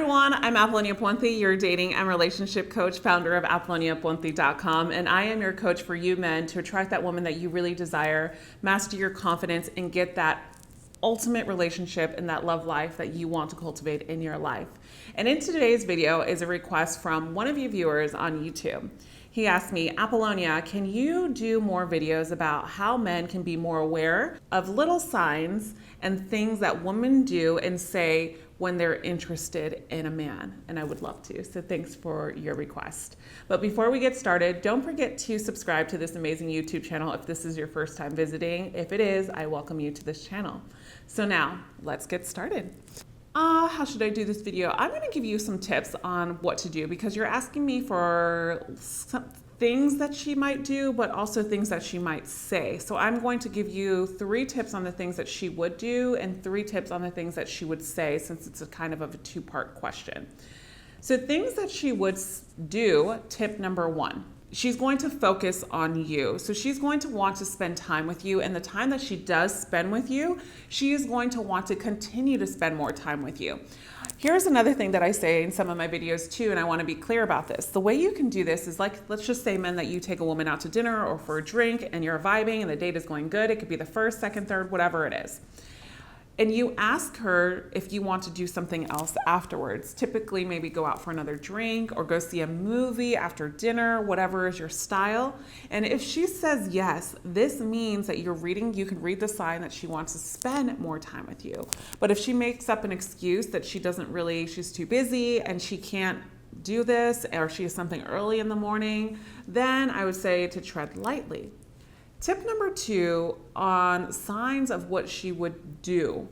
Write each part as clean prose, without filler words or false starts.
everyone, I'm Apollonia Ponti, your dating and relationship coach, founder of ApolloniaPonti.com, and I am your coach for you men to attract that woman that you really desire, master your confidence, and get that ultimate relationship and that love life that you want to cultivate in your life. And in today's video is a request from one of you viewers on YouTube. He asked me, Apollonia, can you do more videos about how men can be more aware of little signs and things that women do and say when they're interested in a man? And I would love to. So thanks for your request. But before we get started, don't forget to subscribe to this amazing YouTube channel if this is your first time visiting. If it is, I welcome you to this channel. So now let's get started. How should I do this video? I'm going to give you some tips on what to do because you're asking me for some things that she might do, but also things that she might say. So I'm going to give you 3 tips on the things that she would do and 3 tips on the things that she would say, since it's a kind of a 2-part question. So things that she would do, tip number 1. She's going to focus on you. So she's going to want to spend time with you, and the time that she does spend with you, she is going to want to continue to spend more time with you. Here's another thing that I say in some of my videos too, and I want to be clear about this. The way you can do this is like, let's just say, men, that you take a woman out to dinner or for a drink and you're vibing and the date is going good. It could be the first, second, third, whatever it is. And you ask her if you want to do something else afterwards. Typically, maybe go out for another drink or go see a movie after dinner, whatever is your style. And if she says yes, this means that you can read the sign that she wants to spend more time with you. But if she makes up an excuse that she's too busy and she can't do this, or she has something early in the morning, then I would say to tread lightly. Tip number 2 on signs of what she would do.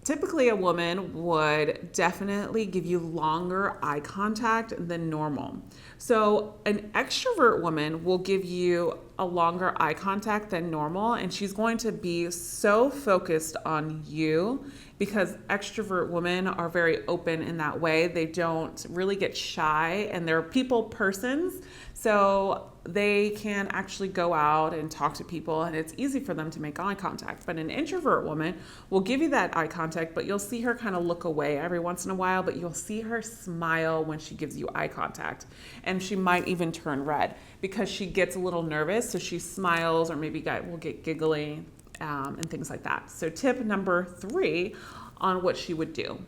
Typically, a woman would definitely give you longer eye contact than normal. So an extrovert woman will give you a longer eye contact than normal, and she's going to be so focused on you because extrovert women are very open in that way. They don't really get shy, and they're people persons. So they can actually go out and talk to people, and it's easy for them to make eye contact. But an introvert woman will give you that eye contact, but you'll see her kind of look away every once in a while, but you'll see her smile when she gives you eye contact. And she might even turn red because she gets a little nervous. So she smiles, or maybe will get giggly and things like that. So tip number 3 on what she would do.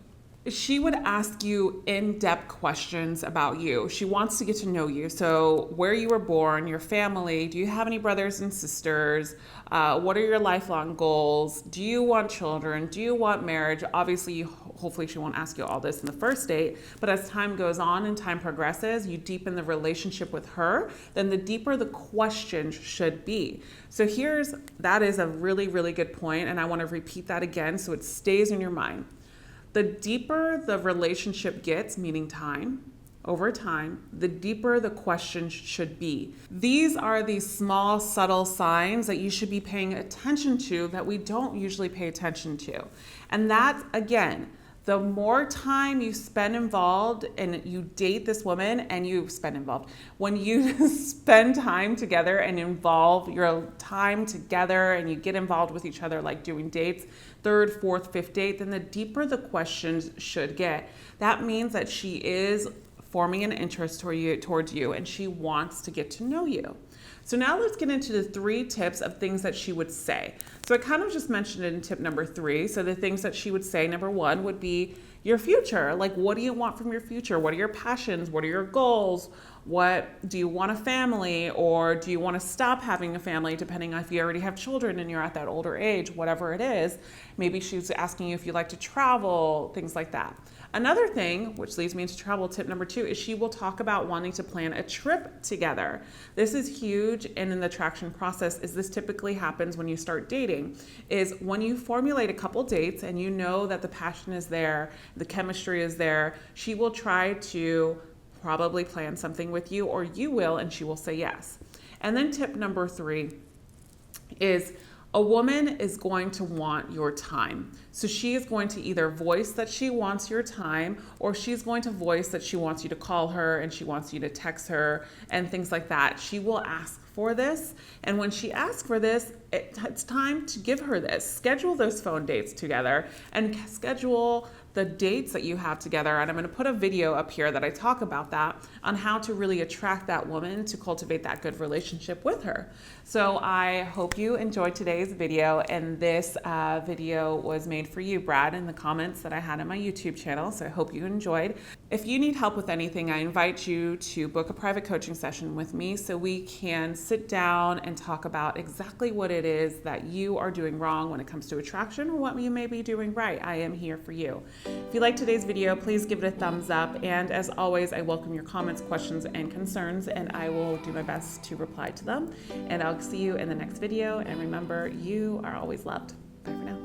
She would ask you in-depth questions about you. She wants to get to know you. So where you were born, your family, do you have any brothers and sisters? What are your lifelong goals? Do you want children? Do you want marriage? Obviously, hopefully she won't ask you all this in the first date, but as time goes on and time progresses, you deepen the relationship with her, then the deeper the questions should be. So that is a really, really good point, and I want to repeat that again so it stays in your mind. The deeper the relationship gets, meaning time, over time, the deeper the questions should be. These are these small, subtle signs that you should be paying attention to that we don't usually pay attention to. And that's, again, the more time you spend involved and you date this woman when you spend time together and involve your time together and you get involved with each other, like doing dates, 3rd, 4th, 5th date, then the deeper the questions should get. That means that she is forming an interest towards you and she wants to get to know you. So now let's get into the 3 tips of things that she would say. So I kind of just mentioned it in tip number 3. So the things that she would say, number 1 would be your future. Like, what do you want from your future? What are your passions? What are your goals? What do you want a family, or do you want to stop having a family, depending on if you already have children and you're at that older age, whatever it is. Maybe she's asking you if you like to travel, things like that. Another thing, which leads me into travel, tip number 2, is she will talk about wanting to plan a trip together. This is huge, and in the attraction process, is this typically happens when you start dating, is when you formulate a couple dates and you know that the passion is there, the chemistry is there, she will try to probably plan something with you, or you will, and she will say yes. And then tip number 3 is a woman is going to want your time. So she is going to either voice that she wants your time, or she's going to voice that she wants you to call her and she wants you to text her and things like that. She will ask for this. And when she asks for this, it's time to give her this. Schedule those phone dates together and schedule the dates that you have together. And I'm going to put a video up here that I talk about that on how to really attract that woman to cultivate that good relationship with her. So I hope you enjoyed today's video, and this video was made for you, Brad, in the comments that I had on my YouTube channel. So I hope you enjoyed. If you need help with anything, I invite you to book a private coaching session with me so we can sit down and talk about exactly what it is that you are doing wrong when it comes to attraction, or what you may be doing right. I am here for you. If you like today's video, please give it a thumbs up. And as always, I welcome your comments, questions, and concerns, and I will do my best to reply to them. And I'll see you in the next video. And remember, you are always loved. Bye for now.